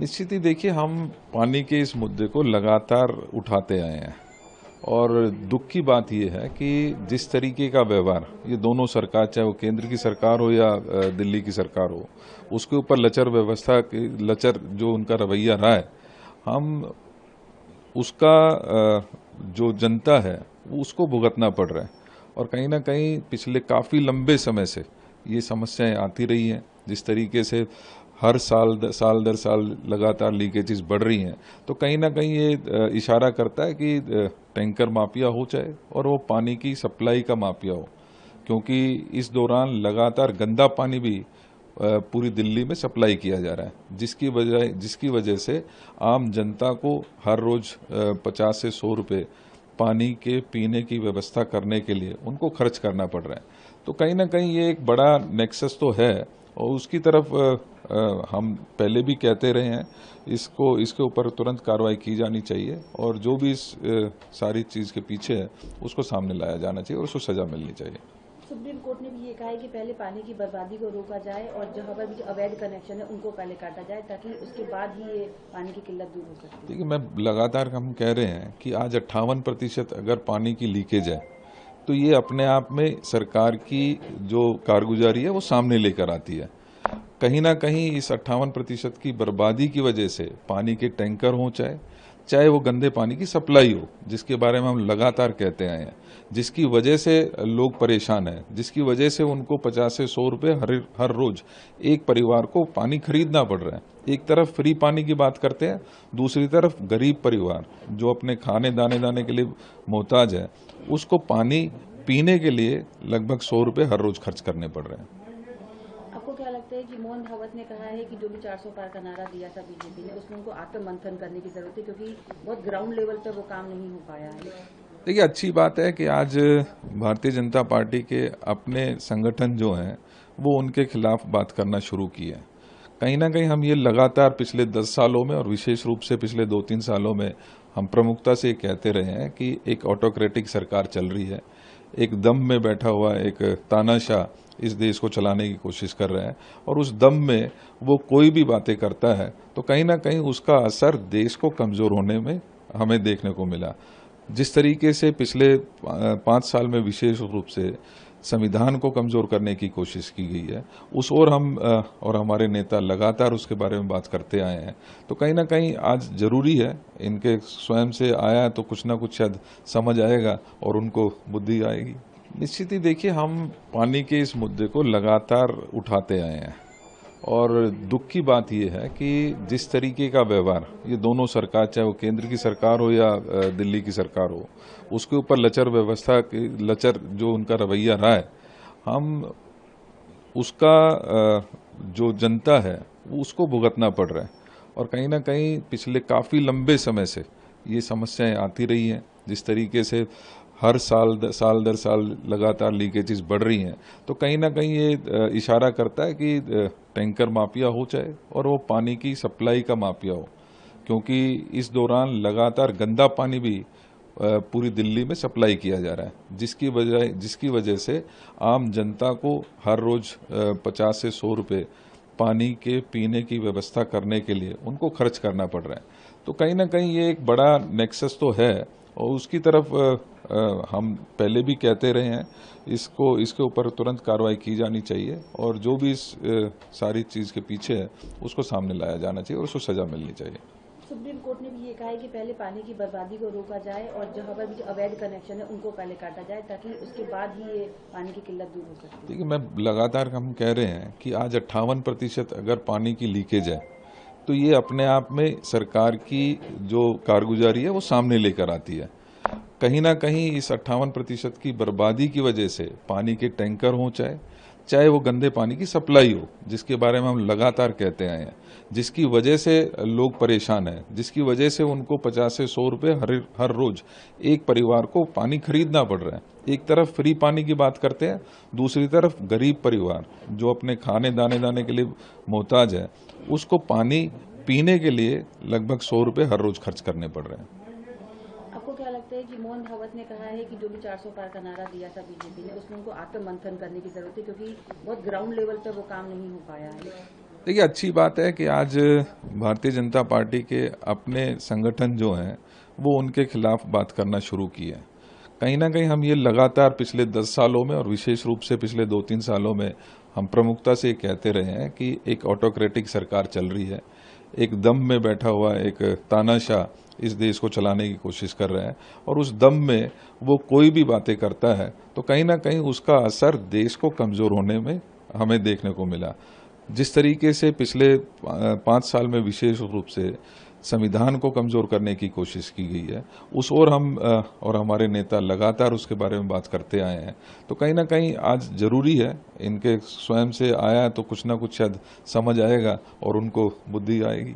निश्चित ही देखिए, हम पानी के इस मुद्दे को लगातार उठाते आए हैं और दुख की बात यह है कि जिस तरीके का व्यवहार ये दोनों सरकार, चाहे वो केंद्र की सरकार हो या दिल्ली की सरकार हो, उसके ऊपर लचर जो उनका रवैया रहा है, हम उसका जो जनता है उसको भुगतना पड़ रहा है। और कहीं ना कहीं पिछले काफ़ी लंबे समय से ये समस्याएं आती रही हैं। जिस तरीके से हर साल दर साल लगातार लीकेजेस बढ़ रही हैं, तो कहीं ना कहीं ये इशारा करता है कि टैंकर माफिया हो चाहे और वो पानी की सप्लाई का माफिया हो, क्योंकि इस दौरान लगातार गंदा पानी भी पूरी दिल्ली में सप्लाई किया जा रहा है, जिसकी वजह से आम जनता को हर रोज 50 से 100 रुपये पानी के पीने की व्यवस्था करने के लिए उनको खर्च करना पड़ रहा है। तो कहीं ना कहीं ये एक बड़ा नेक्सस तो है और उसकी तरफ हम पहले भी कहते रहे हैं, इसके ऊपर तुरंत कार्रवाई की जानी चाहिए और जो भी इस सारी चीज़ के पीछे है उसको सामने लाया जाना चाहिए और उसको सजा मिलनी चाहिए। सुप्रीम कोर्ट ने भी ये कहा है कि पहले पानी की बर्बादी को रोका जाए और जहां पर भी जो अवैध कनेक्शन है उनको पहले काटा जाए, ताकि उसके बाद ही ये पानी की किल्लत दूर हो सकती है। देखिए, मैं लगातार हम कह रहे हैं कि आज 58% अगर पानी की लीकेज है तो ये अपने आप में सरकार की जो कारगुजारी है वो सामने लेकर आती है। कहीं ना कहीं इस 58% की बर्बादी की वजह से पानी के टैंकर हों, चाहे वो गंदे पानी की सप्लाई हो, जिसके बारे में हम लगातार कहते आए हैं, जिसकी वजह से लोग परेशान हैं, जिसकी वजह से उनको 50 से 100 रुपये हर रोज एक परिवार को पानी खरीदना पड़ रहा है। एक तरफ फ्री पानी की बात करते हैं, दूसरी तरफ गरीब परिवार जो अपने खाने दाने के लिए मोहताज है, उसको पानी पीने के लिए लगभग 100 रुपये हर रोज खर्च करने पड़ रहे हैं। आपको क्या लगता है कि मोहन भागवत ने कहा है कि जो भी 400 पार का नारा दिया था बीजेपी ने, उसमें उनको आत्ममंथन करने की जरूरत है, क्योंकि बहुत ग्राउंड लेवल पे वो काम नहीं हो पाया है। देखिए, अच्छी बात है कि आज भारतीय जनता पार्टी के अपने संगठन जो हैं वो उनके खिलाफ बात करना शुरू की है। कहीं ना कहीं हम ये लगातार पिछले 10 सालों में और विशेष रूप से पिछले 2-3 सालों में हम प्रमुखता से कहते रहे हैं कि एक ऑटोक्रेटिक सरकार चल रही है, एक दम में बैठा हुआ एक तानाशाह इस देश को चलाने की कोशिश कर रहा है और उस दम में वो कोई भी बातें करता है तो कहीं ना कहीं उसका असर देश को कमजोर होने में हमें देखने को मिला। जिस तरीके से पिछले 5 साल में विशेष रूप से संविधान को कमजोर करने की कोशिश की गई है, उस ओर हम और हमारे नेता लगातार उसके बारे में बात करते आए हैं। तो कहीं ना कहीं आज जरूरी है, इनके स्वयं से आया तो कुछ ना कुछ शायद समझ आएगा और उनको बुद्धि आएगी। निश्चित ही देखिए, हम पानी के इस मुद्दे को लगातार उठाते आए हैं और दुख की बात यह है कि जिस तरीके का व्यवहार ये दोनों सरकार, चाहे वो केंद्र की सरकार हो या दिल्ली की सरकार हो, उसके ऊपर लचर जो उनका रवैया रहा है, हम उसका जो जनता है उसको भुगतना पड़ रहा है। और कहीं ना कहीं पिछले काफ़ी लंबे समय से ये समस्याएं आती रही हैं। जिस तरीके से हर साल दर साल लगातार लीकेजेस बढ़ रही हैं, तो कहीं ना कहीं ये इशारा करता है कि टैंकर माफिया हो चाहे और वो पानी की सप्लाई का माफिया हो, क्योंकि इस दौरान लगातार गंदा पानी भी पूरी दिल्ली में सप्लाई किया जा रहा है, जिसकी वजह से आम जनता को हर रोज 50 से 100 रुपये पानी के पीने की व्यवस्था करने के लिए उनको खर्च करना पड़ रहा है। तो कहीं ना कहीं ये एक बड़ा नेक्सस तो है और उसकी तरफ हम पहले भी कहते रहे हैं, इसके ऊपर तुरंत कार्रवाई की जानी चाहिए और जो भी इस सारी चीज़ के पीछे है उसको सामने लाया जाना चाहिए और उसको सजा मिलनी चाहिए। सुप्रीम कोर्ट ने भी ये कहा है कि पहले पानी की बर्बादी को रोका जाए और जहां पर भी जो अवैध कनेक्शन है उनको पहले काटा जाए, ताकि उसके बाद ही ये पानी की किल्लत दूर हो सकती है। देखिए, मैं लगातार हम कह रहे हैं कि आज 58% अगर पानी की लीकेज है तो ये अपने आप में सरकार की जो कारगुजारी है वो सामने लेकर आती है। कहीं ना कहीं इस 58% की बर्बादी की वजह से पानी के टैंकर हों, चाहे वो गंदे पानी की सप्लाई हो, जिसके बारे में हम लगातार कहते आए हैं, जिसकी वजह से लोग परेशान हैं, जिसकी वजह से उनको 50 से 100 रुपये हर रोज एक परिवार को पानी खरीदना पड़ रहा है। एक तरफ फ्री पानी की बात करते हैं, दूसरी तरफ गरीब परिवार जो अपने खाने दाने के लिए मोहताज है, उसको पानी पीने के लिए लगभग 100 रुपये हर रोज खर्च करने पड़ रहे हैं। आपको क्या लगता है कि मोहन भागवत ने कहा है कि जो भी 400 पार का नारा दिया था बीजेपी ने, उसमें उनको आत्ममंथन करने की जरूरत है, क्योंकि बहुत ग्राउंड लेवल पे वो काम नहीं हो पाया है। देखिए, अच्छी बात है कि आज भारतीय जनता पार्टी के अपने संगठन जो हैं वो उनके खिलाफ बात करना शुरू की है। कहीं ना कहीं हम ये लगातार पिछले 10 सालों में और विशेष रूप से पिछले 2-3 सालों में हम प्रमुखता से कहते रहे हैं कि एक ऑटोक्रेटिक सरकार चल रही है। एक दम में बैठा हुआ एक तानाशाह इस देश को चलाने की कोशिश कर रहा है और उस दम में वो कोई भी बातें करता है तो कहीं ना कहीं उसका असर देश को कमजोर होने में हमें देखने को मिला। जिस तरीके से पिछले 5 साल में विशेष रूप से संविधान को कमजोर करने की कोशिश की गई है, उस ओर हम और हमारे नेता लगातार उसके बारे में बात करते आए हैं। तो कहीं ना कहीं आज जरूरी है, इनके स्वयं से आया है तो कुछ ना कुछ शायद समझ आएगा और उनको बुद्धि आएगी।